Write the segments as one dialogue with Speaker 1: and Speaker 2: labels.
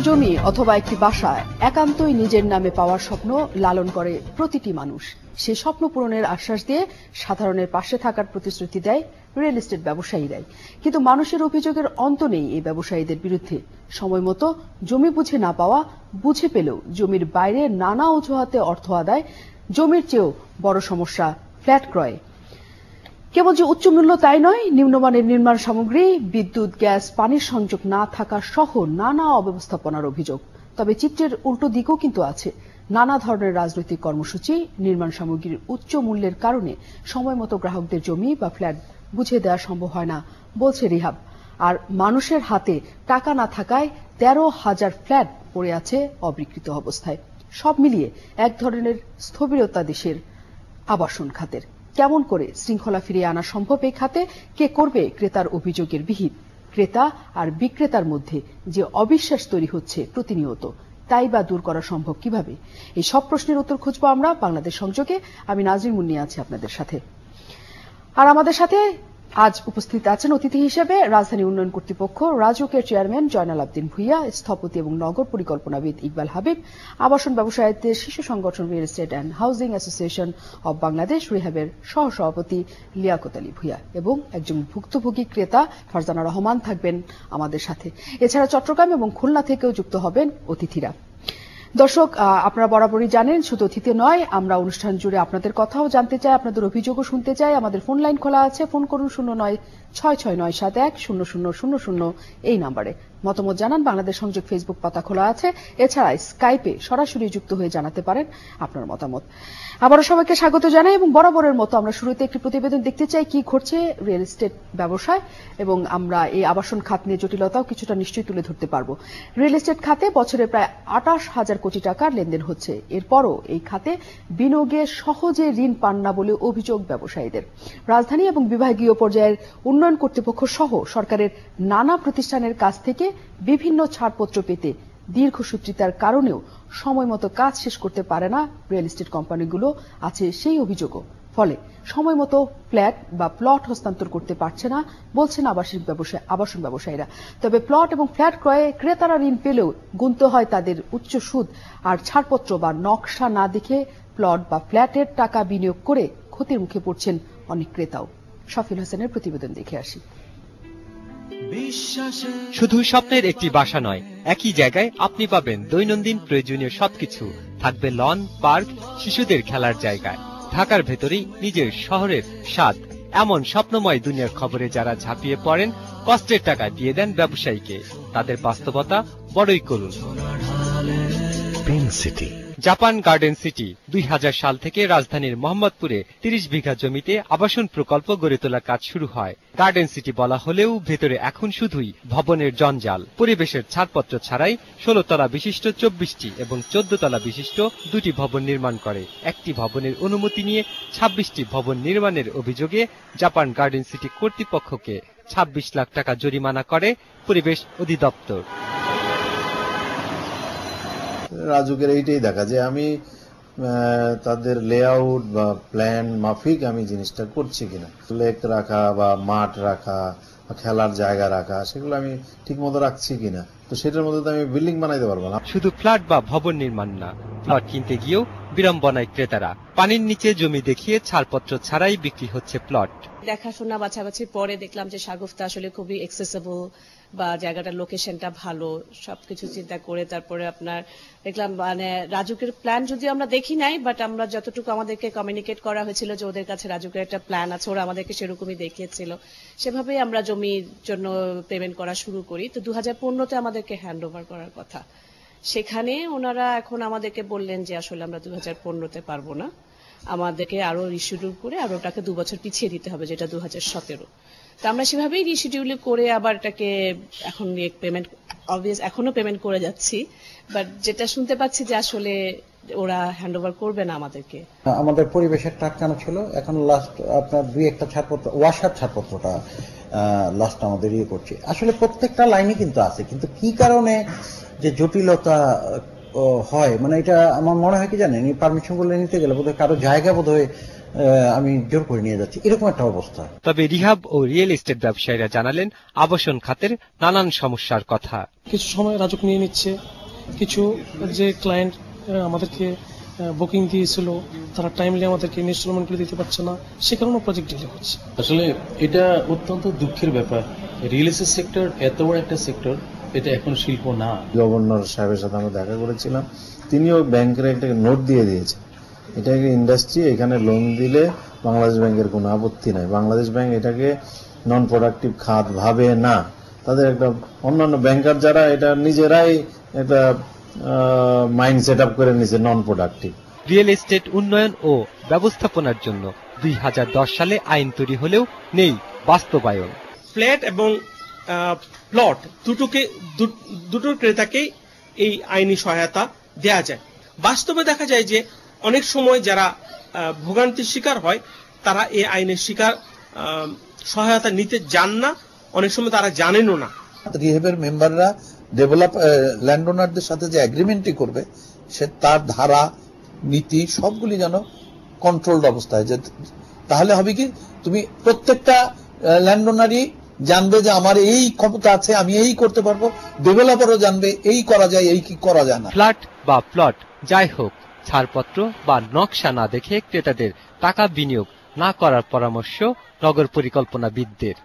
Speaker 1: জমি অথবা একটি বাসা একান্তই নিজের নামে পাওয়ার স্বপ্ন লালন করে প্রতিটি মানুষ। সে স্বপ্ন পূরণের আশ্বাস দিয়ে সাধারণের পাশে থাকার প্রতিশ্রুতি দেয় রিয়েল এস্টেট ব্যবসায়ীরাই। কিন্তু মানুষের অভিযোগের অন্ত নেই এই ব্যবসায়ীদের বিরুদ্ধে। সময় মতো জমি বুঝে না পাওয়া, বুঝে পেলেও জমির বাইরে নানা অজুহাতে অর্থ আদায়, জমির চেয়েও বড় সমস্যা ফ্ল্যাট ক্রয়ে। কেবল যে উচ্চ মূল্য তাই নয়, নিম্নমানের নির্মাণ সামগ্রী, বিদ্যুৎ, গ্যাস, পানির সংযোগ না থাকা সহ নানা অব্যবস্থাপনার অভিযোগ। তবে চিত্রের উল্টো দিকও কিন্তু আছে। নানা ধরনের রাজনৈতিক কর্মসূচি, নির্মাণ সামগ্রীর উচ্চ মূল্যের কারণে সময়মতো গ্রাহকদের জমি বা ফ্ল্যাট বুঝে দেওয়া সম্ভব হয় না বলছে রিহাব। আর মানুষের হাতে টাকা না থাকায় 13,000 ফ্ল্যাট পড়ে আছে অবিক্রিত অবস্থায়। সব মিলিয়ে এক ধরনের স্থবিরতা দেশের আবাসন খাতের। কেমন করে শৃঙ্খলা ফিরিয়ে আনা সম্ভব এই খাতে? কে করবে ক্রেতার অভিযোগের বিহিত? ক্রেতা আর বিক্রেতার মধ্যে যে অবিশ্বাস তৈরি হচ্ছে প্রতিনিয়ত, তাই বা দূর করা সম্ভব কিভাবে? এই সব প্রশ্নের উত্তর খুঁজবো আমরা বাংলাদেশ সংযোগে। আমি নাজরিন মুন্নি আছি আপনাদের সাথে। আর আমাদের সাথে আজ উপস্থিত আছেন অতিথি হিসেবে রাজধানী উন্নয়ন কর্তৃপক্ষ রাজুকের চেয়ারম্যান জয়নাল আবদিন ভূঁইয়া, স্থপতি এবং নগর পরিকল্পনাবিদ ইকবাল হাবিব, আবাসন ব্যবসায়ীদের শীর্ষ সংগঠন real estate and housing association of Bangladesh রিহাবের সহসভাপতি লিয়াকত আলী ভূঁইয়া এবং একজন ভুক্তভোগী ক্রেতা ফারজানা রহমান থাকবেন আমাদের সাথে। এছাড়া চট্টগ্রাম এবং খুলনা থেকেও যুক্ত হবেন অতিথিরা। দর্শক, আপনারা বরাবরই জানেন, শুধু অতিথি নয়, আমরা অনুষ্ঠান জুড়ে আপনাদের কথাও জানতে চাই, আপনাদের অভিযোগও শুনতে চাই। আমাদের ফোন লাইন খোলা আছে, ফোন করুন 0966971000 এই নাম্বারে। মতামত জানান। বাংলাদেশ সংযোগ ফেসবুক পাতা খোলা আছে। এছাড়া স্কাইপে সরাসরি যুক্ত হয়ে জানাতে পারেন আপনার মতামত। আবারও সবাইকে স্বাগত জানাই এবং বরাবরের মতো আমরা শুরুতে একটি প্রতিবেদন দেখতে চাই কি ঘটছে রিয়েল এস্টেট ব্যবসায়, এবং আমরা এই আবাসন খাত নিয়ে জটিলতাও কিছুটা নিশ্চয়ই তুলে ধরতে পারব। রিয়েল এস্টেট খাতে বছরে প্রায় 28,000 কোটি টাকার লেনদেন হচ্ছে। এরপরও এই খাতে বিনিয়োগে সহজে ঋণ পান না বলে অভিযোগ ব্যবসায়ীদের। রাজধানী এবং বিভাগীয় পর্যায়ের উন্নয়ন কর্তৃপক্ষ সহ সরকারের নানা প্রতিষ্ঠানের কাছ থেকে বিভিন্ন ছাড়পত্র পেতে দীর্ঘসূত্রিতার কারণেও সময়মতো কাজ শেষ করতে পারে না রিয়েল এস্টেট কোম্পানিগুলো, আছে সেই অভিযোগও। ফলে সময়মতো ফ্ল্যাট বা প্লট হস্তান্তর করতে পারছে না বলছেন আবাসন ব্যবসায়ীরা। তবে প্লট এবং ফ্ল্যাট ক্রয়ে ক্রেতারা ঋণ পেলেও গুনতে হয় তাদের উচ্চ সুদ, আর ছাড়পত্র বা নকশা না দেখে প্লট বা ফ্ল্যাটের টাকা বিনিয়োগ করে ক্ষতির মুখে পড়ছেন অনেক ক্রেতাও। শফিল হোসেনের প্রতিবেদন দেখে আসি।
Speaker 2: শুধু স্বপ্নের একটি বাসা নয়, একই জায়গায় আপনি পাবেন দৈনন্দিন প্রয়োজনীয় সবকিছু। থাকবে লন, পার্ক, শিশুদের খেলার জায়গায়। ঢাকার ভেতরেই নিজের শহরের স্বাদ। এমন স্বপ্নময় দুনিয়ার খবরে যারা ঝাঁপিয়ে পড়েন, কষ্টের টাকা দিয়ে দেন ব্যবসায়ীকে। তাদের বাস্তবতা বড়ই করুন। জাপান গার্ডেন সিটি 2000 সাল থেকে রাজধানীর মোহাম্মদপুরে 30 বিঘা জমিতে আবাসন প্রকল্প গড়ে তোলার কাজ শুরু হয়। গার্ডেন সিটি বলা হলেও ভেতরে এখন শুধুই ভবনের জঞ্জাল। পরিবেশের ছাড়পত্র ছাড়াই 16 তলা বিশিষ্ট 24টি এবং 14 তলা বিশিষ্ট 2টি ভবন নির্মাণ করে। একটি ভবনের অনুমতি নিয়ে 26টি ভবন নির্মাণের অভিযোগে জাপান গার্ডেন সিটি কর্তৃপক্ষকে 26 লাখ টাকা জরিমানা করে পরিবেশ অধিদপ্তর।
Speaker 3: রাজুকের এইটাই দেখা যে আমি তাদের লেআউট বা প্ল্যান মাফিক আমি জিনিসটা করছি কিনা, লেক রাখা বা মাঠ রাখা বা খেলার জায়গা রাখা, সেগুলো আমি ঠিক মতো রাখছি কিনা, তো সেটার মধ্যে তো আমি বিল্ডিং বানাইতে পারবো না।
Speaker 2: শুধু ফ্ল্যাট বা ভবন নির্মাণ না, প্লট কিনতে গিয়েও বিড়ম্বনায় ক্রেতারা। পানির নিচে জমি দেখিয়ে ছাড়পত্র ছাড়াই বিক্রি হচ্ছে প্লট।
Speaker 4: দেখাশোনা বাছাবাছি পরে দেখলাম যে শাগুফতা আসলে খুবই অ্যাক্সেসিবল বা জায়গাটার লোকেশনটা ভালো, সবকিছু চিন্তা করে তারপরে আপনার দেখলাম মানে রাজুকের প্ল্যান যদিও আমরা দেখি নাই, বাট আমরা যতটুকু আমাদেরকে কমিউনিকেট করা হয়েছিল যে ওদের কাছে রাজুকের একটা প্ল্যান আছে, ওরা আমাদেরকে সেরকমই দেখিয়েছিল, সেভাবেই আমরা জমির জন্য পেমেন্ট করা শুরু করি। তো 2015-তে আমাদেরকে হ্যান্ড ওভার করার কথা, সেখানে ওনারা এখন আমাদেরকে বললেন যে আসলে আমরা 2015-তে পারবো না, আমাদেরকে আরো রিশিডিউল করে আর ওটাকে 2 বছর পিছিয়ে দিতে হবে, যেটা 2017। তো আমরা সেভাবেই রিশিডিউল করে আবার এটাকে এখন পেমেন্ট অবভিয়াস এখনো পেমেন্ট করে যাচ্ছি, বাট যেটা শুনতে পাচ্ছি যে আসলে ওরা হ্যান্ড ওভার করবে না আমাদেরকে।
Speaker 5: আমাদের পরিবেশের টাটকানো ছিল, এখন লাস্ট আপনার 2-1টা ছাড়পত্র, ওয়াসার ছাড়পত্রটা লাস্ট আমাদের ইয়ে করছে। আসলে প্রত্যেকটা লাইনে কিন্তু আছে, কিন্তু কি কারণে যে জটিলতা হয়, মানে এটা আমার মনে হয় কি জানেন, এই পারমিশন গুলো নিতে গেলে বোধহয় কারো জায়গা বোধহয় আমি জোর করে নিয়ে যাচ্ছি, এরকম একটা অবস্থা।
Speaker 2: তবে রিহাব ও রিয়েল এস্টেট ব্যবসায়ীরা জানালেন আবাসন খাতের নানান সমস্যার কথা।
Speaker 6: কিছু সময় রাজুক নিয়ে নিচ্ছে, কিছু যে ক্লায়েন্ট আমাদেরকে বুকিং দিয়েছিল তারা টাইমলি আমাদেরকে ইনস্টলমেন্টগুলো দিতে পারছে না, সে কারণে প্রজেক্ট ডিলে হচ্ছে।
Speaker 7: আসলে এটা অত্যন্ত দুঃখের ব্যাপার। রিয়েল এস্টেট সেক্টর এত বড় একটা সেক্টর, এটা এখন শিল্প না।
Speaker 3: গভর্নর সাহেবের সাথে আমরা দেখা করেছিলাম, তিনিও ব্যাংকের একটা নোট দিয়ে দিয়েছেন, এটা একটা ইন্ডাস্ট্রি, এখানে লোন দিলে বাংলাদেশ ব্যাংকের কোনো আপত্তি নাই। বাংলাদেশ ব্যাংক এটাকে নন প্রোডাক্টিভ খাত ভাবে না, তাদের একটা অন্যান্য ব্যাংকার যারা এটা নিজেরাই একটা মাইন্ড সেট আপ করে নিছে নন প্রোডাক্টিভ।
Speaker 2: রিয়েল এস্টেট উন্নয়ন ও ব্যবস্থাপনার জন্য 2010 সালে আইন তৈরি হলেও নেই বাস্তবায়ন।
Speaker 8: ফ্ল্যাট এবং প্লট দুটোর ক্রেতাকেই এই আইনি সহায়তা দেয়া যায়। বাস্তবে দেখা যায় যে অনেক সময় যারা ভোগান্তির শিকার হয় তারা এই আইনের সহায়তা নিতে যান না, অনেক সময় তারা জানেনও না।
Speaker 9: রিহেবের মেম্বাররা ল্যান্ড ওনারদের সাথে যে এগ্রিমেন্টটি করবে, সে তার ধারা নীতি সবগুলি যেন কন্ট্রোলড অবস্থায়, যে তাহলে হবে কি তুমি প্রত্যেকটা ল্যান্ড ওনারই জানবে যে আমার এই ক্ষমতা আছে, আমি এই করতে পারবো, ডেভেলপারও জানবে এই করা যায়, এই কি করা যায় না।
Speaker 2: ফ্ল্যাট বা প্লট যাই হোক, ছাড়পত্র বা নকশা না দেখে ক্রেতাদের টাকা বিনিয়োগ না করার পরামর্শ নগর পরিকল্পনাবিদদের।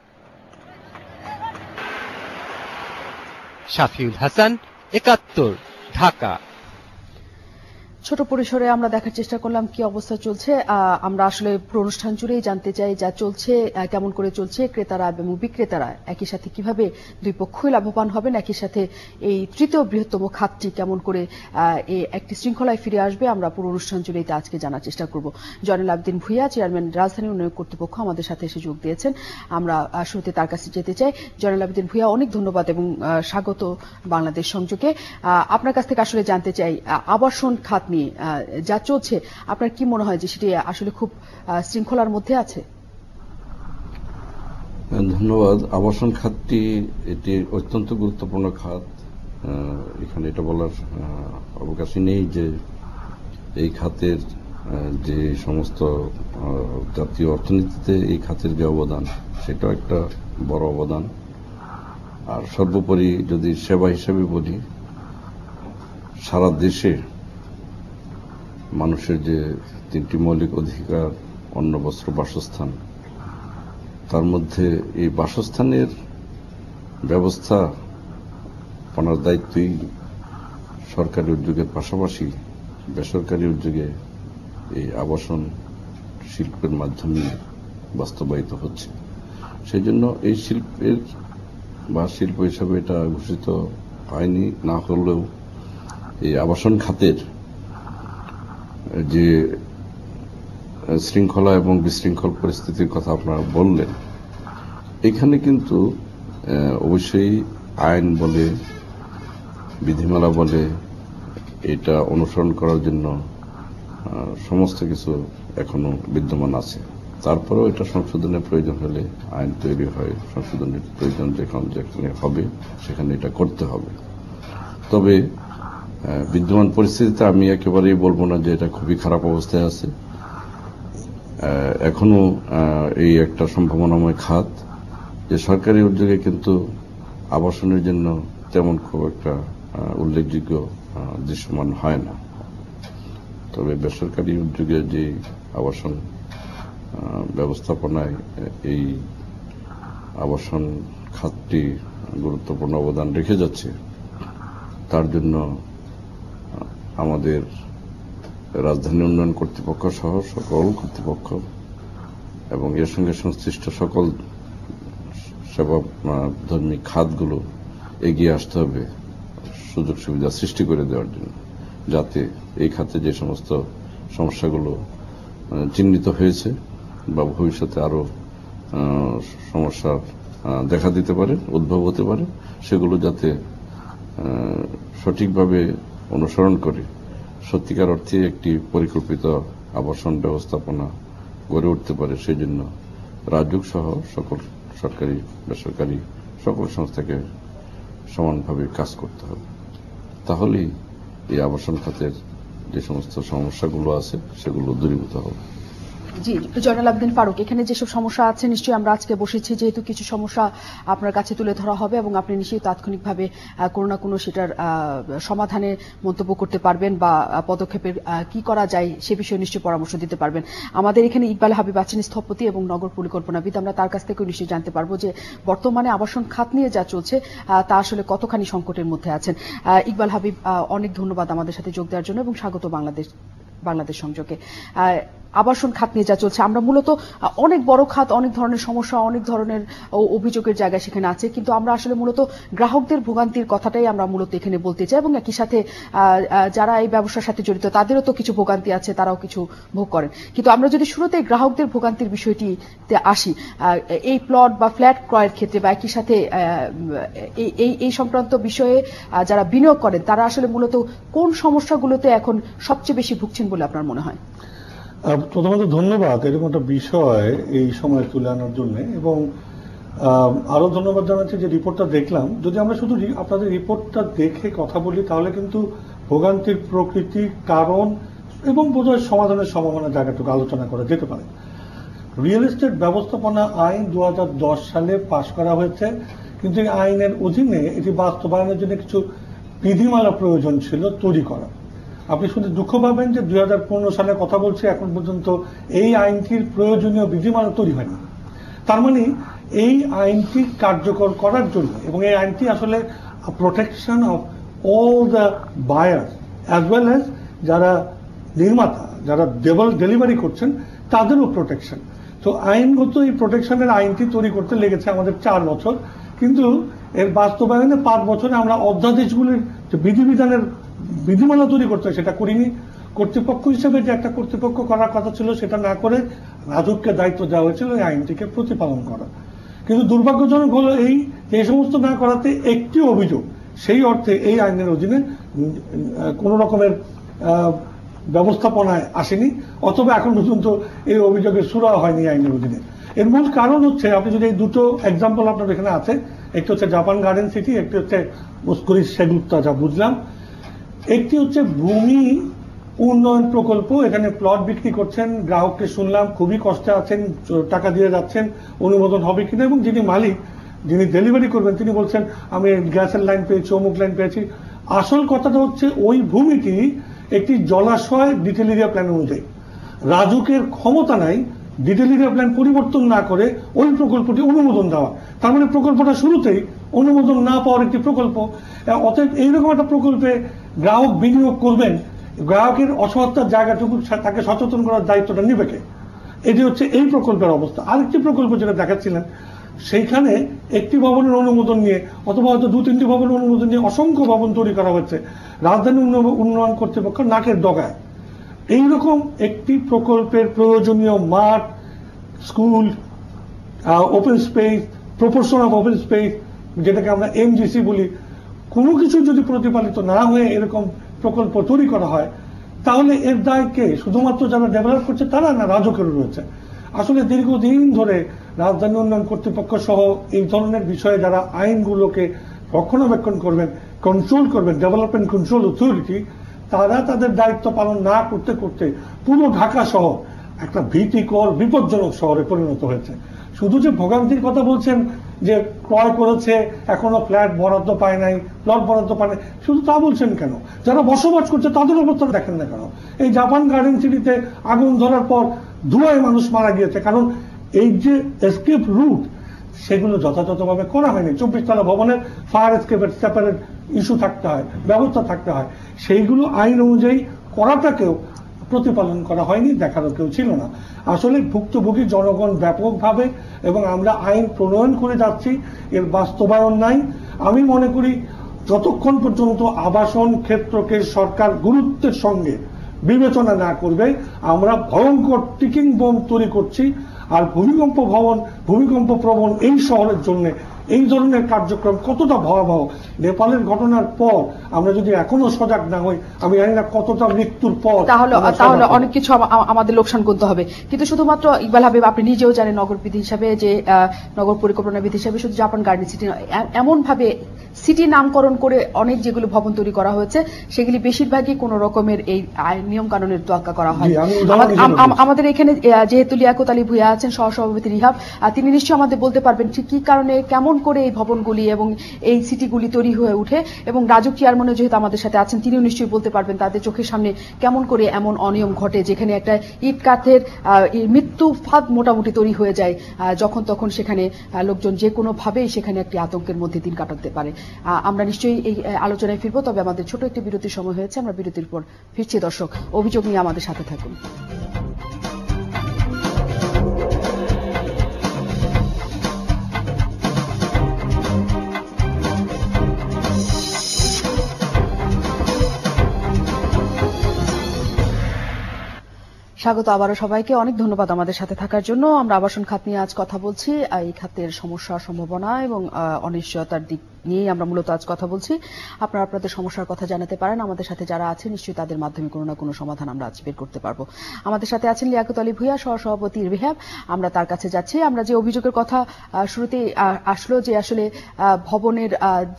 Speaker 2: শাফিউল হাসান, 71, ঢাকা।
Speaker 1: ছোট পরিসরে আমরা দেখার চেষ্টা করলাম কি অবস্থা চলছে। আমরা আসলে পুরো অনুষ্ঠান জুড়েই জানতে চাই যা চলছে, কেমন করে চলছে, ক্রেতারা এবং বিক্রেতারা একই সাথে কিভাবে দুই পক্ষই লাভবান হবেন, একই সাথে এই তৃতীয় বৃহত্তম খাতটি কেমন করে একটি শৃঙ্খলায় ফিরে আসবে, আমরা পুরো অনুষ্ঠান জুড়েই তা আজকে জানার চেষ্টা করব। জয়নুল আবেদিন ভূঁইয়া, চেয়ারম্যান রাজধানী উন্নয়ন কর্তৃপক্ষ, আমাদের সাথে এসে যোগ দিয়েছেন। আমরা শুরুতে তার কাছে যেতে চাই। জয়নুল আবেদিন ভূঁইয়া, অনেক ধন্যবাদ এবং স্বাগত বাংলাদেশ সংযোগে। আপনার কাছ থেকে আসলে জানতে চাই আবাসন খাত যা চলছে, আপনার কি মনে হয় যে সেটি আসলে খুব শৃঙ্খলার মধ্যে আছে?
Speaker 10: ধন্যবাদ। আবাসন খাতটি এটি অত্যন্ত গুরুত্বপূর্ণ খাত। এখানে এটা বলার অবকাশই নেই যে এই খাতের যে সমস্ত জাতীয় অর্থনীতিতে এই খাতের যে অবদান, সেটাও একটা বড় অবদান। আর সর্বোপরি যদি সেবা হিসেবে বলি, সারা দেশে মানুষের যে 3টি মৌলিক অধিকার, অন্ন, বস্ত্র, বাসস্থান, তার মধ্যে এই বাসস্থানের ব্যবস্থা করার দায়িত্বই সরকারি উদ্যোগের পাশাপাশি বেসরকারি উদ্যোগে এই আবাসন শিল্পের মাধ্যমে বাস্তবায়িত হচ্ছে। সেই জন্য এই শিল্পের বা শিল্প হিসাবে এটা ঘোষিত হয়নি না হলেও এই আবাসন খাতের যে শৃঙ্খলা এবং বিশৃঙ্খল পরিস্থিতির কথা আপনারা বললেন, এখানে কিন্তু অবশ্যই আইন বলে, বিধিমালা বলে, এটা অনুসরণ করার জন্য সমস্ত কিছু এখনো বিদ্যমান আছে। তারপরেও এটা সংশোধনের প্রয়োজন হলে আইন তৈরি হয়, সংশোধনের প্রয়োজন যেখানে হবে সেখানে এটা করতে হবে। তবে বিদ্যমান পরিস্থিতিতে আমি একেবারেই বলবো না যে এটা খুবই খারাপ অবস্থায় আছে। এখনো এই একটা সম্ভাবনাময় খাত, যে সরকারি উদ্যোগে কিন্তু আবাসনের জন্য তেমন খুব একটা উল্লেখযোগ্য দৃশ্যমান হয় না। তবে বেসরকারি উদ্যোগে যে আবাসন ব্যবস্থাপনায় এই আবাসন খাতটি গুরুত্বপূর্ণ অবদান রেখে যাচ্ছে, তার জন্য আমাদের রাজধানী উন্নয়ন কর্তৃপক্ষ সহ সকল কর্তৃপক্ষ এবং এর সঙ্গে সংশ্লিষ্ট সকল সেবাধর্মী খাতগুলো এগিয়ে আসতে হবে সুযোগ সুবিধা সৃষ্টি করে দেওয়ার জন্য, যাতে এই খাতে যে সমস্ত সমস্যাগুলো চিহ্নিত হয়েছে বা ভবিষ্যতে আরো সমস্যার দেখা দিতে পারে, উদ্ভব হতে পারে, সেগুলো যাতে সঠিকভাবে অনুসরণ করে সত্যিকার অর্থে একটি পরিকল্পিত আবাসন ব্যবস্থাপনা গড়ে উঠতে পারে, সেই জন্য রাজুক সহ সকল সরকারি বেসরকারি সকল সংস্থাকে সমানভাবে কাজ করতে হবে। তাহলেই এই আবাসন খাতের যে সমস্ত সমস্যাগুলো আছে সেগুলো দূরীভূত হবে।
Speaker 1: জি, জয়নাল আবেদিন ফারুক, এখানে যেসব সমস্যা আছে নিশ্চয়ই আমরা আজকে বসেছি যেহেতু কিছু সমস্যা আপনার কাছে তুলে ধরা হবে এবং আপনি নিশ্চয়ই তাৎক্ষণিকভাবে কোনো না কোনো সেটার সমাধানে মন্তব্য করতে পারবেন বা পদক্ষেপের কি করা যায় সে বিষয়ে নিশ্চয়ই পরামর্শ দিতে পারবেন। আমাদের এখানে ইকবাল হাবিব আছেন স্থপতি এবং নগর পরিকল্পনাবিদ, আমরা তার কাছ থেকেও নিশ্চয়ই জানতে পারবো যে বর্তমানে আবাসন খাত নিয়ে যা চলছে তা আসলে কতখানি সংকটের মধ্যে আছেন। ইকবাল হাবিব, অনেক ধন্যবাদ আমাদের সাথে যোগ দেওয়ার জন্য এবং স্বাগত বাংলাদেশ সংযোগে। আবাসন খাত নিয়ে যা চলছে, আমরা মূলত অনেক বড় খাত, অনেক ধরনের সমস্যা, অনেক ধরনের অভিযোগের জায়গা সেখানে আছে, কিন্তু আমরা আসলে মূলত গ্রাহকদের ভোগান্তির কথাটাই আমরা মূলত এখানে বলতে চাই এবং একই সাথে যারা এই ব্যবসার সাথে জড়িত তাদেরও তো কিছু ভোগান্তি আছে, তারাও কিছু ভোগ করেন। কিন্তু আমরা যদি শুরুতে গ্রাহকদের ভোগান্তির বিষয়টিতে আসি, এই প্লট বা ফ্ল্যাট ক্রয়ের ক্ষেত্রে বা একই সাথে এই সংক্রান্ত বিষয়ে যারা বিনিয়োগ করেন তারা আসলে মূলত কোন সমস্যাগুলোতে এখন সবচেয়ে বেশি ভুগছেন বলে আপনার মনে হয়?
Speaker 11: প্রথমত ধন্যবাদ এরকম একটা বিষয় এই সময় তুলে আনার জন্য, এবং আরো ধন্যবাদ জানাচ্ছি যে রিপোর্টটা দেখলাম। যদি আমরা শুধু আপনাদের রিপোর্টটা দেখে কথা বলি তাহলে কিন্তু ভোগান্তির প্রকৃতি, কারণ এবং বোধহয় সমাধানের সম্ভাবনা জায়গাটুকু আলোচনা করা যেতে পারে। রিয়েল এস্টেট ব্যবস্থাপনা আইন 2010 সালে পাশ করা হয়েছে, কিন্তু এই আইনের অধীনে এটি বাস্তবায়নের জন্য কিছু বিধিমালা প্রয়োজন ছিল তৈরি করা। আপনি শুনে দুঃখ পাবেন যে 2015 সালের কথা বলছি, এখন পর্যন্ত এই আইনটির প্রয়োজনীয় বিধিমালা তৈরি হয়নি। তার মানে এই আইনটি কার্যকর করার জন্য, এবং এই আইনটি আসলে protection of all the buyer as well as যারা নির্মাতা, যারা ডেলিভারি করছেন তাদেরও প্রোটেকশন। তো আইনগত এই প্রোটেকশনের আইনটি তৈরি করতে লেগেছে আমাদের 4 বছর, কিন্তু এর বাস্তবায়নে 5 বছরে আমরা অধ্যাদেশগুলির যে বিধিবিধানের বিধিমালা তৈরি করতে হয় সেটা করিনি। কর্তৃপক্ষ হিসেবে যে একটা কর্তৃপক্ষ করার কথা ছিল সেটা না করে রাজুককে দায়িত্ব দেওয়া হয়েছিল এই আইনটিকে প্রতিপালন করা। কিন্তু দুর্ভাগ্যজনক হলো এই সমস্ত না করাতে একটি অভিযোগ সেই অর্থে এই আইনের অধীনে কোন রকমের ব্যবস্থাপনায় আসেনি, অথবা এখন পর্যন্ত এই অভিযোগের সুরাহা হয়নি আইনের অধীনে। এর মূল কারণ হচ্ছে, আপনি যদি এই দুটো এক্সাম্পল আপনার এখানে আছে, একটি হচ্ছে জাপান গার্ডেন সিটি, একটি হচ্ছে মুস্কুরি সেগুপ্তা, যা বুঝলাম। একটি হচ্ছে ভূমি উন্নয়ন প্রকল্প, এখানে প্লট বিক্রি করছেন, গ্রাহককে শুনলাম খুবই কষ্টে আছেন, টাকা দিয়ে যাচ্ছেন, অনুমোদন হবে কিনা, এবং যিনি মালিক, যিনি ডেলিভারি করবেন, তিনি বলছেন আমি গ্যাসের লাইন পেয়েছি, অমুক লাইন পেয়েছি। আসল কথাটা হচ্ছে ওই ভূমিটি একটি জলাশয় ডিটেল এরিয়া প্ল্যান অনুযায়ী। রাজুকের ক্ষমতা নাই ডিটেল এরিয়া প্ল্যান পরিবর্তন না করে ওই প্রকল্পটি অনুমোদন দেওয়া। তার মানে প্রকল্পটা শুরুতেই অনুমোদন না পাওয়ার একটি প্রকল্প। অতএব এইরকম একটা প্রকল্পে গ্রাহক বিনিয়োগ করবেন, গ্রাহকের অসহায়তার জায়গাটুকু তাকে সচেতন করার দায়িত্বটা নেবে কে? এটি হচ্ছে এই প্রকল্পের অবস্থা। আরেকটি প্রকল্প যেটা দেখাচ্ছিলেন, সেইখানে একটি ভবনের অনুমোদন নিয়ে অথবা হয়তো 2-3টি ভবনের অনুমোদন নিয়ে অসংখ্য ভবন তৈরি করা হচ্ছে রাজধানী উন্নয়ন কর্তৃপক্ষ নাকের ডগায়। এইরকম একটি প্রকল্পের প্রয়োজনীয় মাঠ, school, open space, proportion of open space, যেটাকে আমরা এমজিসি বলি, কোনো কিছু যদি প্রতিপালিত না হয়ে এরকম প্রকল্প তৈরি করা হয় তাহলে এর দায় কে? শুধুমাত্র যারা ডেভেলপ করছে তারা না, রাজুকেরও রয়েছে। আসলে দীর্ঘদিন ধরে রাজধানী উন্নয়ন কর্তৃপক্ষ সহ এই ধরনের বিষয়ে যারা আইনগুলোকে রক্ষণাবেক্ষণ করবেন, কন্ট্রোল করবেন, ডেভেলপমেন্ট কন্ট্রোল অথরিটি, তারা তাদের দায়িত্ব পালন না করতে করতে পুরো ঢাকা শহর একটা ভীতিকর বিপজ্জনক শহরে পরিণত হয়েছে। শুধু যে ভোগান্তির কথা বলছেন যে ক্রয় করেছে এখনো ফ্ল্যাট বরাদ্দ পায় নাই, প্লট বরাদ্দ পায় নাই, শুধু তা বলছেন কেন? যারা বসবাস করছে তাদের অবস্থা দেখেন না কেন? এই জাপান গার্ডেন সিটিতে আগুন ধরার পর ধোঁয়ায় মানুষ মারা গিয়েছে, কারণ এই যে এসকেপ রুট সেগুলো যথাযথভাবে করা হয়নি। 24 তলা ভবনের ফায়ার এসকেপের সেপারেট ইস্যু থাকতে হয়, ব্যবস্থা থাকতে হয়, সেইগুলো আইন অনুযায়ী করাটাকেও প্রতিপালন করা হয়নি, দেখারও কেউ ছিল না। আসলে ভুক্তভোগী জনগণ ব্যাপকভাবে, এবং আমরা আইন প্রণয়ন করে যাচ্ছি, এর বাস্তবায়ন নাই। আমি মনে করি যতক্ষণ পর্যন্ত আবাসন ক্ষেত্রকে সরকার গুরুত্বের সঙ্গে বিবেচনা না করবে, আমরা ভয়ঙ্কর টিকিং বোম তৈরি করছি। আর ভূমিকম্প প্রবণ এই শহরের জন্য এই ধরনের কার্যক্রম কতটা ভয়াবহ। নেপালের ঘটনার পর আমরা যদি এখনো সজাগ না হই, আমি জানি না কতটা মৃত্যুর পর
Speaker 1: তাহলে অনেক কিছু আমাদের লোকসান করতে হবে। কিন্তু শুধুমাত্র ইকবাল হাবিব, আপনি নিজেও জানেন নগরবিধি হিসাবে, যে নগর পরিকল্পনাবিদ হিসাবে শুধু জাপান গার্ডেন সিটি এমন ভাবে সিটি নামকরণ করে অনেক যেগুলো ভবন তৈরি করা হয়েছে সেগুলি বেশিরভাগই কোন রকমের এই নিয়ম কানুনের তোয়াক্কা করা হয়। আমাদের এখানে যেহেতু লিয়াকত আলী ভূঁইয়া আছেন সহসভাপতি রিহাব, তিনি নিশ্চয়ই আমাদের বলতে পারবেন ঠিক কি কারণে কেমন করে এই ভবনগুলি এবং এই সিটিগুলি তৈরি হয়ে উঠে, এবং রাজুক চেয়ারম্যানও যেহেতু আমাদের সাথে আছেন তিনিও নিশ্চয়ই বলতে পারবেন তাদের চোখের সামনে কেমন করে এমন অনিয়ম ঘটে, যেখানে একটা ইট কাঠের মৃত্যু ফাঁদ মোটামুটি তৈরি হয়ে যায় যখন তখন, সেখানে লোকজন যে কোনো ভাবেই সেখানে একটি আতঙ্কের মধ্যে দিন কাটাতে পারে। আমরা নিশ্চয়ই এই আলোচনায় ফিরবো, তবে আমাদের ছোট একটি বিরতির সময় হয়েছে, আমরা বিরতির পর ফিরছি। দর্শক, অভিযোগ নিয়ে আমাদের সাথে থাকুন। স্বাগত আবারও সবাইকে, অনেক ধন্যবাদ আমাদের সাথে থাকার জন্য। আমরা আবাসন খাত নিয়ে আজ কথা বলছি, এই খাতের সমস্যা, সম্ভাবনা এবং অনিশ্চয়তার দিক নিয়ে আমরা মূলত আজ কথা বলছি। আপনারা আপনাদের সমস্যার কথা জানাতে পারেন, আমাদের সাথে যারা আছে নিশ্চয়ই তাদের মাধ্যমে কোনো না কোনো সমাধান আমরা আজ বের করতে পারবো। আমাদের সাথে আছেন লিয়াকত আলী ভূঁইয়া, সহসভাপতি রিহাব। আমরা তার কাছে যাচ্ছি। আমরা যে অভিযোগের কথা শুরুতেই আসলো, যে আসলে ভবনের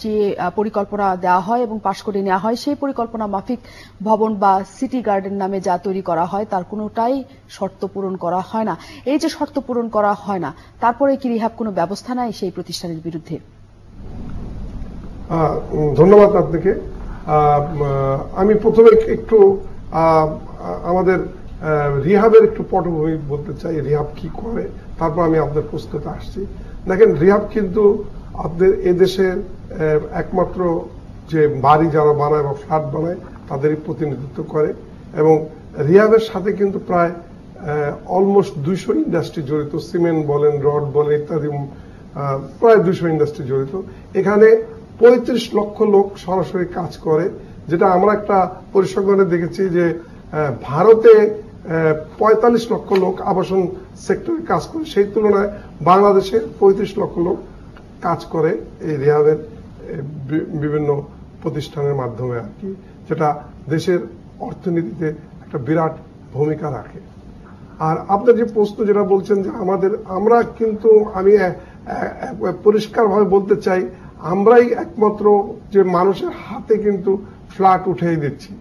Speaker 1: যে পরিকল্পনা দেওয়া হয় এবং পাশ করে নেওয়া হয়, সেই পরিকল্পনা মাফিক ভবন বা সিটি গার্ডেন নামে যা তৈরি করা হয় তার কোনোটাই শর্ত পূরণ করা হয় না। এই যে শর্ত পূরণ করা হয় না, তারপরে কি রিহাব কোনো ব্যবস্থা নাই সেই প্রতিষ্ঠানের বিরুদ্ধে?
Speaker 12: ধন্যবাদ আপনাকে। আমি প্রথমে একটু আমাদের রিহাবের একটু পটভূমি বলতে চাই, রিহাব কি করে, তারপর আমি আপনাদের প্রশ্নতে আসছি। দেখেন, রিহাব কিন্তু আপনাদের এদেশের একমাত্র যে বাড়ি যারা বানায় বা ফ্ল্যাট বানায় তাদেরই প্রতিনিধিত্ব করে, এবং রিহাবের সাথে কিন্তু প্রায় অলমোস্ট 200 ইন্ডাস্ট্রি জড়িত, সিমেন্ট বলেন, রড বলেন ইত্যাদি, প্রায় 200 ইন্ডাস্ট্রি জড়িত। এখানে 35 লক্ষ লোক সরাসরি কাজ করে, যেটা আমরা একটা পরিসংখ্যানে দেখেছি যে ভারতে 45 লক্ষ লোক আবাসন সেক্টরে কাজ করে, সেই তুলনায় বাংলাদেশে 35 লক্ষ লোক কাজ করে এই রিহাবের বিভিন্ন প্রতিষ্ঠানের মাধ্যমে আর কি, যেটা দেশের অর্থনীতিতে একটা বিরাট ভূমিকা রাখে। আর আপনার যে প্রশ্ন যেটা বলছেন যে আমরা কিন্তু, আমি পরিষ্কারভাবে বলতে চাই, আমরাই একমাত্র যে মানুষের হাতে কিন্তু ফ্ল্যাট উঠিয়ে দিচ্ছি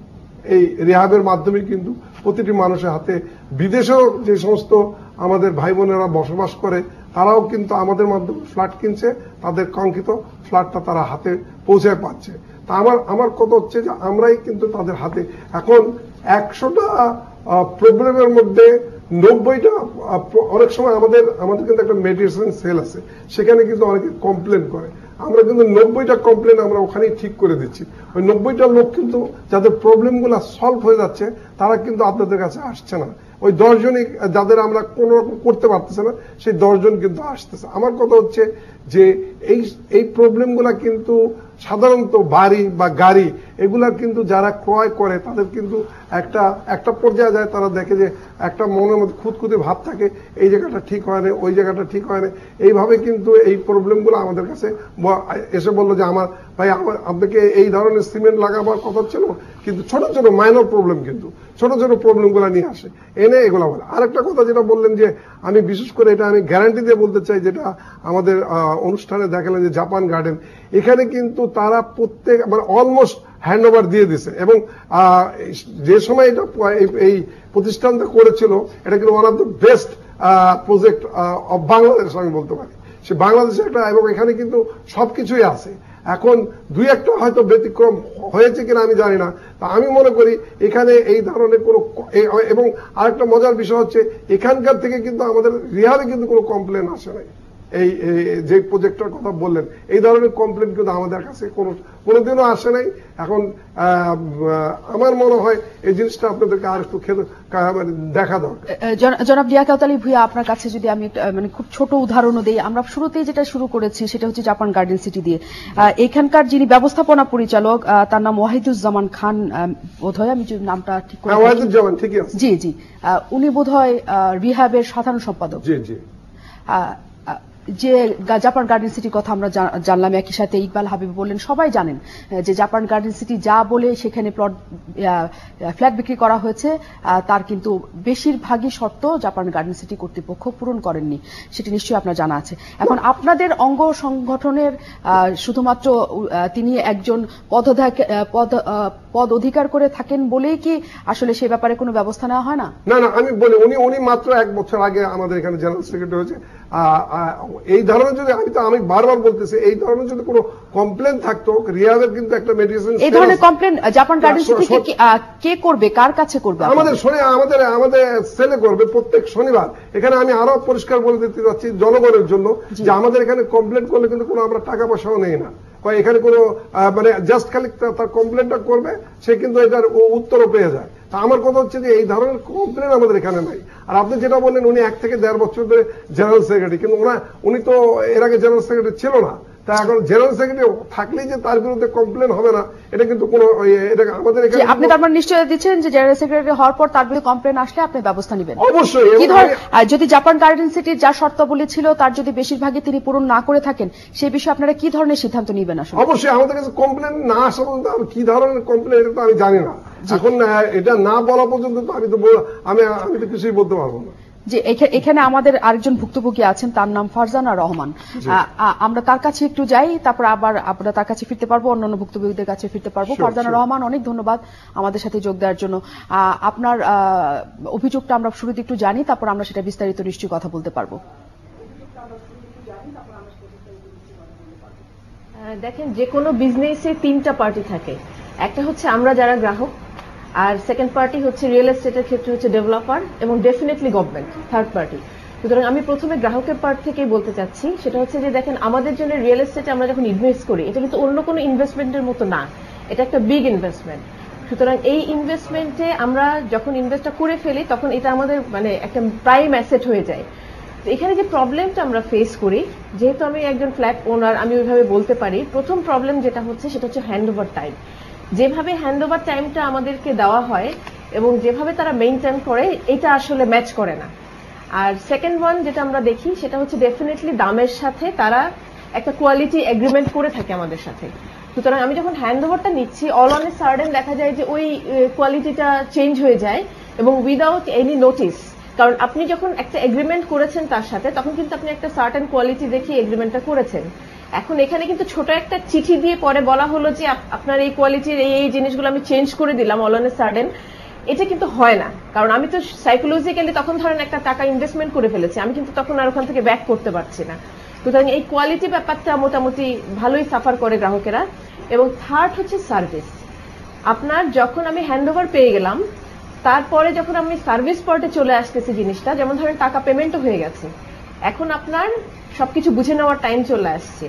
Speaker 12: এই রিহাবের মাধ্যমে। কিন্তু প্রতিটি মানুষের হাতে, বিদেশেও যে সমস্ত আমাদের ভাই বোনেরা বসবাস করে তারাও কিন্তু আমাদের মাধ্যমে ফ্ল্যাট কিনছে, তাদের কাঙ্ক্ষিত ফ্ল্যাটটা তারা হাতে পৌঁছায় পাচ্ছে। তা আমার কথা হচ্ছে যে আমরাই কিন্তু তাদের হাতে, এখন 100টা প্রবলেমের মধ্যে 90টা, অনেক সময় আমাদের কিন্তু একটা মেডিসিন সেল আছে, সেখানে কিন্তু অনেকে কমপ্লেন করে, আমরা কিন্তু 90টা কমপ্লেন আমরা ওখানেই ঠিক করে দিচ্ছি। ওই 90টা লোক কিন্তু যাদের প্রবলেমগুলো সলভ হয়ে যাচ্ছে তারা কিন্তু আপনাদের কাছে আসছে না। ওই 10 জনই যাদের আমরা কোন রকম করতে পারতেছে না, সেই 10 জন কিন্তু আসতেছে। আমার কথা হচ্ছে যে এই প্রবলেমগুলা কিন্তু সাধারণত বাড়ি বা গাড়ি এগুলা কিন্তু যারা ক্রয় করে তাদের কিন্তু একটা পর্যায়ে যায়, তারা দেখে যে একটা মনের মধ্যে খুঁতখুঁতে ভাব থাকে, এই জায়গাটা ঠিক হয় না, ওই জায়গাটা ঠিক হয় না, এইভাবে কিন্তু এই প্রবলেমগুলো আমাদের কাছে এসে বললো যে আমার ভাই, আপনাকে এই ধরনের সিমেন্ট লাগাবার কথা ছিল, কিন্তু ছোট ছোট মাইনর প্রবলেম, কিন্তু ছোট ছোট প্রবলেমগুলো নিয়ে আসে, এনে এগুলা বলে। আরেকটা কথা যেটা বললেন যে আমি বিশেষ করে এটা আমি গ্যারান্টি দিয়ে বলতে চাই, যেটা আমাদের অনুষ্ঠানে দেখালেন যে জাপান গার্ডেন, এখানে কিন্তু তারা প্রত্যেক মানে অলমোস্ট হ্যান্ড ওভার দিয়ে দিছে, এবং যে সময় এটা এই প্রতিষ্ঠানটা করেছিল এটা কিন্তু one of the best project of Bangladesh আমি বলতে পারি। সে বাংলাদেশে একটা, এবং এখানে কিন্তু সবকিছুই আছে। এখন 2-1টা হয়তো ব্যতিক্রম হয়েছে কিনা আমি জানি না, তা আমি মনে করি এখানে এই ধরনের কোনো, এবং আরেকটা মজার বিষয় হচ্ছে এখানকার থেকে কিন্তু আমাদের রিহাবে কিন্তু কোনো কমপ্লেন আসে নাই। এই যে প্রজেক্টটার কথা বললেন, এই ধরনের কমপ্লেন কিন্তু আমাদের কাছে কোনোদিনও আসে নাই। এখন আমার মনে হয় এই জিনিসটা আপনাদেরকে আর একটু দেখা দরকার।
Speaker 1: জনাব লিয়াকত আলী ভূঁইয়া, আপনার কাছে যদি আমি মানে খুব ছোট উদাহরণও দিই, আমরা শুরুতেই যেটা শুরু করেছি সেটা হচ্ছে জাপান গার্ডেন সিটি দিয়ে। এখানকার যিনি ব্যবস্থাপনা পরিচালক, তার নাম ওয়াহিদুজ্জামান খান বোধহয়, আমি যদি নামটা ঠিক করে,
Speaker 12: ওয়াহিদুজ্জামান, ঠিকই আছে,
Speaker 1: জি জি, উনি বোধহয় রিহাবের সাধারণ সম্পাদক।
Speaker 12: জি জি।
Speaker 1: যে জাপান গার্ডেন সিটির কথা আমরা জানলাম, একই সাথে ইকবাল হাবিব বললেন, সবাই জানেন যে জাপান গার্ডেন সিটি যা বলে সেখানে ফ্ল্যাট বিক্রি করা হয়েছে তার কিন্তু বেশিরভাগই শর্ত জাপান গার্ডেন সিটি কর্তৃপক্ষ পূরণ করেননি, সেটি নিশ্চয়ই আপনার জানা আছে। এখন আপনাদের অঙ্গ সংগঠনের শুধুমাত্র তিনি একজন পদ অধিকার করে থাকেন বলেই কি আসলে সে ব্যাপারে কোনো ব্যবস্থা নেওয়া হয় না?
Speaker 12: না, আমি বলি উনি মাত্র 1 বছর আগে আমাদের এখানে জেনারেল সেক্রেটারি হয়েছে। এই ধরনের যদি আমি বারবার বলতেছি, এই ধরনের যদি কোনো কমপ্লেন থাকতো, রিয়াদের কিন্তু একটা মেডিসিন,
Speaker 1: এই ধরনের কমপ্লেন জাপান গার্ডেন সিটি কে করবে, কার কাছে করবে?
Speaker 12: আমাদের সেলে করবে প্রত্যেক শনিবার। এখানে আমি আরো পরিষ্কার বলে দিতে যাচ্ছি জনগণের জন্য যে আমাদের এখানে কমপ্লেন করলে কিন্তু কোনো আমরা টাকা পয়সাও নেই না, এখানে কোনো মানে জাস্ট খালি তার কমপ্লেনটা করবে, সে কিন্তু এটার উত্তরও পেয়ে যায়। তা আমার কথা হচ্ছে যে এই ধরনের কমপ্লেন আমাদের এখানে নাই। আর আপনি যেটা বললেন উনি 1 থেকে 1.5 বছর ধরে জেনারেল সেক্রেটারি, কিন্তু উনি তো এর আগে জেনারেল সেক্রেটারি ছিল না। তা এখন জেনারেল সেক্রেটারি থাকলেই যে তার বিরুদ্ধে কমপ্লেন হবে না, এটা কিন্তু কোনো আমাদের এখানে।
Speaker 1: আপনি তার মানে নিশ্চয়ই দিচ্ছেন যে জেনারেল সেক্রেটারি হওয়ার পর তার বিরুদ্ধে কমপ্লেন আসলে আপনি ব্যবস্থা নেবেন?
Speaker 12: অবশ্যই।
Speaker 1: কি ধর যদি জাপান গার্ডেন সিটির যা শর্তাবলী ছিল তার যদি বেশিরভাগই তিনি পূরণ না করে থাকেন, সেই বিষয়ে আপনারা কি ধরনের সিদ্ধান্ত নেবেন? আসলে
Speaker 12: অবশ্যই আমাদের কাছে কমপ্লেন না আসা পর্যন্ত কি ধরনের কমপ্লেন এটা তো আমি জানি না। এখন এটা না বলা পর্যন্ত তো আমি তো কিছুই বলতে পারবো না।
Speaker 1: যে এখানে আমাদের আরেকজন ভুক্তভোগী আছেন, তার নাম ফারজানা রহমান। আমরা তার কাছে একটু যাই, তারপর আবার আমরা তার কাছে ফিরতে পারবো, অন্যান্য ভুক্তভোগীদের কাছে ফিরতে পারবো। ফারজানা রহমান, অনেক ধন্যবাদ আমাদের সাথে যোগ দেওয়ার জন্য। আপনার অভিযোগটা আমরা শুরুতে একটু জানি, তারপর আমরা সেটা বিস্তারিত নিশ্চয়ই কথা বলতে পারবো।
Speaker 13: দেখেন, যে কোনো বিজনেসে 3টা পার্টি থাকে। একটা হচ্ছে আমরা যারা গ্রাহক, আর সেকেন্ড পার্টি হচ্ছে রিয়েল এস্টেটের ক্ষেত্রে হচ্ছে ডেভেলপার, এবং ডেফিনেটলি গভর্নমেন্ট থার্ড পার্টি। সুতরাং আমি প্রথমে গ্রাহকের পার্ট থেকেই বলতে চাচ্ছি, সেটা হচ্ছে যে দেখেন, আমাদের জন্য রিয়েল এস্টেটে আমরা যখন ইনভেস্ট করি, এটা কিন্তু অন্য কোনো ইনভেস্টমেন্টের মতো না, এটা একটা বিগ ইনভেস্টমেন্ট। সুতরাং এই ইনভেস্টমেন্টে আমরা যখন ইনভেস্টটা করে ফেলি, তখন এটা আমাদের মানে একটা প্রাইম অ্যাসেট হয়ে যায়। তো এখানে যে প্রবলেমটা আমরা ফেস করি, যেহেতু আমি একজন ফ্ল্যাট ওনার, আমি ওইভাবে বলতে পারি, প্রথম প্রবলেম যেটা হচ্ছে সেটা হচ্ছে হ্যান্ড ওভার টাইম। যেভাবে হ্যান্ড ওভার টাইমটা আমাদেরকে দেওয়া হয় এবং যেভাবে তারা মেইনটেইন করে, এটা আসলে ম্যাচ করে না। আর সেকেন্ড ওয়ান যেটা আমরা দেখি, সেটা হচ্ছে ডেফিনেটলি দামের সাথে তারা একটা কোয়ালিটি এগ্রিমেন্ট করে থাকে আমাদের সাথে। সুতরাং আমি যখন হ্যান্ড ওভারটা নিচ্ছি, অল অন এ সার্ডেন দেখা যায় যে ওই কোয়ালিটিটা চেঞ্জ হয়ে যায়, এবং উইদাউট এনি নোটিস। কারণ আপনি যখন একটা এগ্রিমেন্ট করেছেন তার সাথে, তখন কিন্তু আপনি একটা সার্টেন কোয়ালিটি দেখে এগ্রিমেন্টটা করেছেন। এখন এখানে কিন্তু ছোট একটা চিঠি দিয়ে পরে বলা হলো যে আপনার এই কোয়ালিটির এই জিনিসগুলো আমি চেঞ্জ করে দিলাম অল অন এ সার্ডেন, এটা কিন্তু হয় না। কারণ আমি তো সাইকোলজিক্যালি তখন ধরেন একটা টাকা ইনভেস্টমেন্ট করে ফেলেছি, আমি কিন্তু তখন আর ওখান থেকে ব্যাক করতে পারছি না। সুতরাং এই কোয়ালিটি ব্যাপারটা মোটামুটি ভালোই সাফার করে গ্রাহকেরা। এবং থার্ড হচ্ছে সার্ভিস। আপনার যখন আমি হ্যান্ড ওভার পেয়ে গেলাম, তারপরে যখন আমি সার্ভিস পার্টে চলে আসতেছি জিনিসটা, যেমন ধরেন টাকা পেমেন্টও হয়ে গেছে, এখন আপনার সবকিছু বুঝে নেওয়ার টাইম চলে আসছে,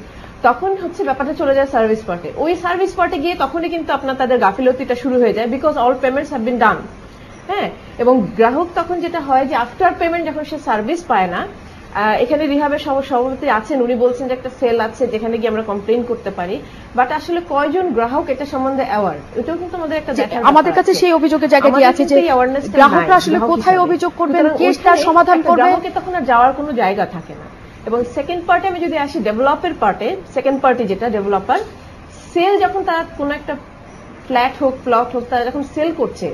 Speaker 13: তখন হচ্ছে ব্যাপারটা চলে যায় সার্ভিস পার্টে। ওই সার্ভিস পার্টে গিয়ে তখনই কিন্তু আপনার তাদের গাফিলতিটা শুরু হয়ে যায়, because all payments have been done. হ্যাঁ, এবং গ্রাহক তখন যেটা হয় যে আফটার পেমেন্ট যখন সে সার্ভিস পায় না, এখানে রিহাবের সভাপতি আছেন, উনি বলছেন যে একটা সেল আছে যেখানে গিয়ে আমরা কমপ্লেইন করতে পারি, বাট আসলে কয়জন গ্রাহক এটা সম্বন্ধে অ্যাওয়ার, এটাও কিন্তু আমাদের একটা দেখার।
Speaker 1: আমাদের কাছে সেই অভিযোগের জায়গা দিয়ে আছে যে গ্রাহকরা আসলে কোথায় অভিযোগ করবেন, কেসটা সমাধান করবে,
Speaker 13: গ্রাহকের তখন আর যাওয়ার কোনো জায়গা থাকে না। এবং সেকেন্ড পার্টে আমি যদি আসি ডেভেলপের পার্টে, সেকেন্ড পার্টি যেটা ডেভেলপার, সেল যখন তারা কোনো একটা ফ্ল্যাট হোক প্লট হোক, তারা যখন সেল করছে,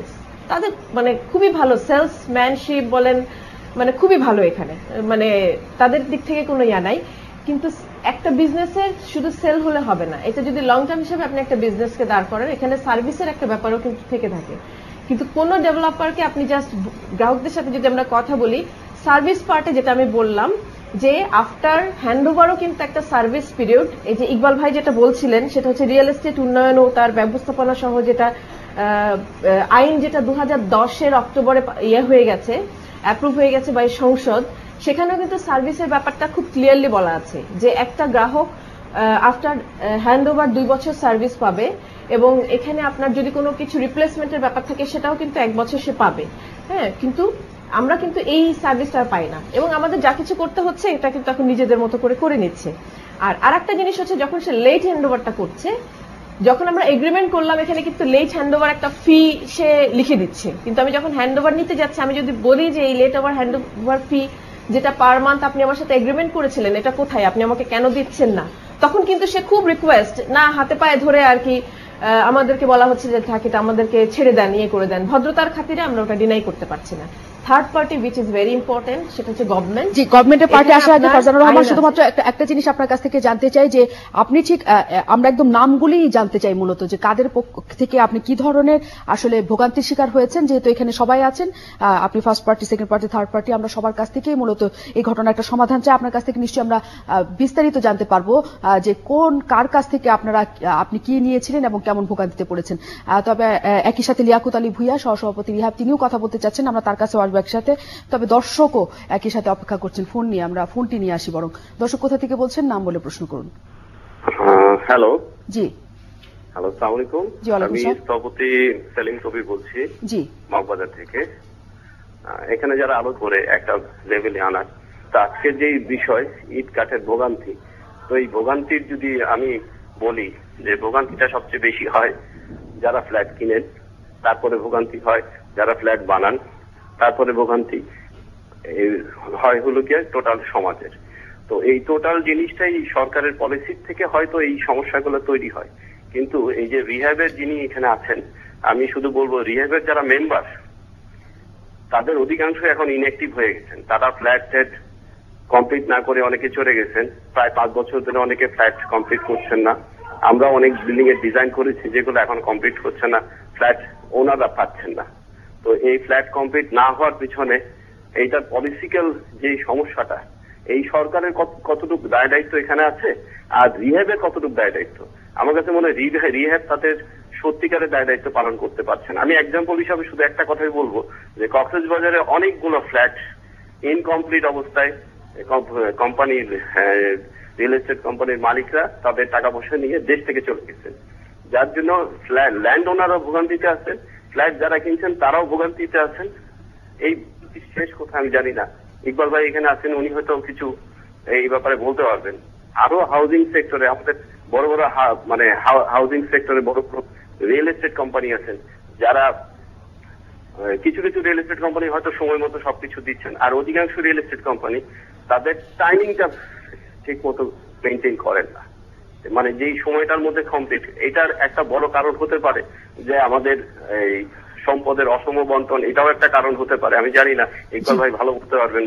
Speaker 13: তাদের মানে খুবই ভালো সেলসম্যানশিপ বলেন, মানে খুবই ভালো এখানে, মানে তাদের দিক থেকে কোনো ইয়া নাই। কিন্তু একটা বিজনেসের শুধু সেল হলে হবে না, এটা যদি লং টার্ম হিসেবে আপনি একটা বিজনেসকে দাঁড় করেন, এখানে সার্ভিসের একটা ব্যাপারও কিন্তু থেকে থাকে। কিন্তু কোনো ডেভেলপারকে আপনি জাস্ট গ্রাহকদের সাথে যদি আমরা কথা বলি, সার্ভিস পার্টে যেটা আমি বললাম যে আফটার হ্যান্ডওভারও কিন্তু একটা সার্ভিস পিরিয়ড, এই যে ইকবাল ভাই যেটা বলছিলেন, সেটা হচ্ছে রিয়েল এস্টেট উন্নয়ন ও তার ব্যবস্থাপনা সহ যেটা আইন যেটা 2010-এর অক্টোবরে ইয়ে হয়ে গেছে, অ্যাপ্রুভ হয়ে গেছে বাই সংসদ, সেখানেও কিন্তু সার্ভিসের ব্যাপারটা খুব ক্লিয়ারলি বলা আছে যে একটা গ্রাহক আফটার হ্যান্ডওভার 2 বছর সার্ভিস পাবে, এবং এখানে আপনার যদি কোনো কিছু রিপ্লেসমেন্টের ব্যাপার থাকে সেটাও কিন্তু 1 বছর সে পাবে। হ্যাঁ, কিন্তু আমরা কিন্তু এই সার্ভিসটা পাই না, এবং আমাদের যা কিছু করতে হচ্ছে এটা কিন্তু এখন নিজেদের মতো করে নিচ্ছে। আর আরেকটা জিনিস হচ্ছে, যখন সে লেট হ্যান্ডওভারটা করছে, যখন আমরা এগ্রিমেন্ট করলাম, এখানে কিন্তু লেট হ্যান্ডওভার একটা ফি সে লিখে দিচ্ছে, কিন্তু আমি যখন হ্যান্ডওভার নিতে যাচ্ছি, আমি যদি বলি যে এই লেট ওভার হ্যান্ডওভার ফি যেটা পার মান্থ আপনি আমার সাথে এগ্রিমেন্ট করেছিলেন এটা কোথায়, আপনি আমাকে কেন দিচ্ছেন না? তখন কিন্তু সে খুব রিকোয়েস্ট না হাতে পায়ে ধরে আর কি আমাদেরকে বলা হচ্ছে যে থাকিটা আমাদেরকে ছেড়ে দেন, ইয়ে করে দেন। ভদ্রতার খাতিরে আমরা ওটা ডিনাই করতে পারছি না। Third party which is very important, সেটা হচ্ছে গভর্নমেন্ট।
Speaker 1: জি, গভর্নমেন্টের পার্টি আসার আগে ফারজানা রহমান শুধুমাত্র একটা জিনিস আপনার কাছ থেকে জানতে চাই যে আপনি ঠিক আমরা একদম নামগুলি জানতে চাই মূলত যে কাদের পক্ষ থেকে আপনি কি ধরনের আসলে ভোগান্তির শিকার হয়েছেন, যেহেতু এখানে সবাই আছেন, আপনি first party, second party, third party, আমরা সবার কাছ থেকেই মূলত এই ঘটনার একটা সমাধান চাই। আপনার কাছ থেকে নিশ্চয়ই আমরা বিস্তারিত জানতে পারবো যে কার কাছ থেকে আপনি কি নিয়েছিলেন এবং কেমন ভোগান্তিতে পড়েছেন। তবে একই সাথে লিয়াকত আলী ভূঁইয়া সহসভাপতি রিহাব, তিনিও কথা বলতে চাচ্ছেন, আমরা তার কাছে আসবো একসাথে। তবে দর্শকও একই সাথে অপেক্ষা করছেন ফোন নিয়ে, আমরা ফোনটি নিয়ে আসি বরং। দর্শক কোথা থেকে বলছেন, নাম বলে প্রশ্ন করুন।
Speaker 14: হ্যালো।
Speaker 1: জি
Speaker 14: হ্যালো, আসসালামু আলাইকুম। আমি স্থপতি সেলিম কবির বলছি,
Speaker 1: জি,
Speaker 14: মগবাজার থেকে। এখানে যারা আলো করে একটা লেভেলে আনার, তো আজকে যে বিষয় ইট কাঠের ভোগান্তি, তো এই ভোগান্তির যদি আমি বলি যে ভোগান্তিটা সবচেয়ে বেশি হয় যারা ফ্ল্যাট কিনেন, তারপরে ভোগান্তি হয় যারা ফ্ল্যাট বানান, তারপরে ভোগান্তি হয় হলো কি টোটাল সমাজের। তো এই টোটাল জিনিসটাই সরকারের পলিসির থেকে হয়তো এই সমস্যাগুলো তৈরি হয়। কিন্তু এই যে রিহ্যাবের যিনি এখানে আছেন, আমি শুধু বলবো রিহ্যাবের যারা মেম্বার তাদের অধিকাংশ এখন ইনঅ্যাক্টিভ হয়ে গেছেন। তারা ফ্ল্যাট কমপ্লিট না করে অনেকে চলে গেছেন, প্রায় 5 বছর ধরে অনেকে ফ্ল্যাট কমপ্লিট করছেন না। আমরা অনেক বিল্ডিং এর ডিজাইন করেছি যেগুলো এখন কমপ্লিট হচ্ছে না, ফ্ল্যাট ওনাররা পাচ্ছেন না। তো এই ফ্ল্যাট কমপ্লিট না হওয়ার পিছনে এইটার পলিটিক্যাল যে সমস্যাটা, এই সরকারের কতটুকু দায় দায়িত্ব এখানে আছে, আর রিহ্যাবের কতটুকু দায় দায়িত্ব। আমার কাছে মনে হয় রিহ্যাব তাদের সত্যিকারের দায় দায়িত্ব পালন করতে পারছেন। আমি এক্সাম্পল হিসাবে শুধু একটা কথাই বলবো যে কক্সবাজারে অনেকগুলো ফ্ল্যাট ইনকমপ্লিট অবস্থায় কোম্পানির রিয়েল এস্টেট কোম্পানির মালিকরা তাদের টাকা পয়সা নিয়ে দেশ থেকে চলে গেছেন, যার জন্য ল্যান্ড ওনারও ভোগান্তিতে আছেন, ফ্ল্যাট যারা কিনছেন তারাও ভোগান্তিতে আছেন। এই শেষ কথা আমি জানি না, ইকবাল ভাই এখানে আছেন, উনি হয়তো কিছু এই ব্যাপারে বলতে পারবেন। আরো হাউজিং সেক্টরে আমাদের বড় বড় হাউজিং সেক্টরে বড় বড় রিয়েল এস্টেট কোম্পানি আছেন, যারা কিছু কিছু রিয়েল এস্টেট কোম্পানি হয়তো সময় মতো সবকিছু দিচ্ছেন, আর অধিকাংশ রিয়েল এস্টেট কোম্পানি তাদের টাইমিংটা ঠিক মতো মেনটেন করেন না। মানে যেই সময়টার মধ্যে কমপ্লিট, এটার একটা বড় কারণ হতে পারে যে আমাদের এই সম্পদের অসম বন্টন, এটাও একটা কারণ হতে পারে। আমি জানি না, ইকবাল ভাই ভালো বুঝতে পারবেন।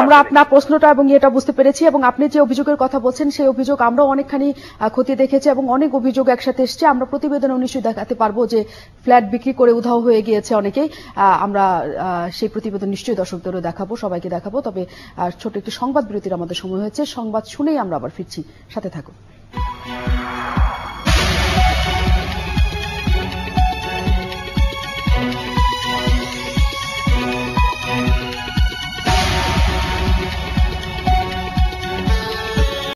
Speaker 1: আমরা আপনার প্রশ্নটা এবং এটা বুঝতে পেরেছি, এবং আপনি যে অভিযোগের কথা বলছেন সেই অভিযোগ আমরাও অনেকখানি খতিয়ে দেখেছি এবং অনেক অভিযোগ একসাথে এসছে। আমরা প্রতিবেদনে নিশ্চয়ই দেখাতে পারবো যে ফ্ল্যাট বিক্রি করে উধাও হয়ে গিয়েছে অনেকেই। আমরা সেই প্রতিবেদন নিশ্চয়ই দর্শকদেরও দেখাবো, সবাইকে দেখাবো। তবে ছোট একটি সংবাদ বিরতির আমাদের সময় হয়েছে, সংবাদ শুনেই আমরা আবার ফিরছি, সাথে থাকুন।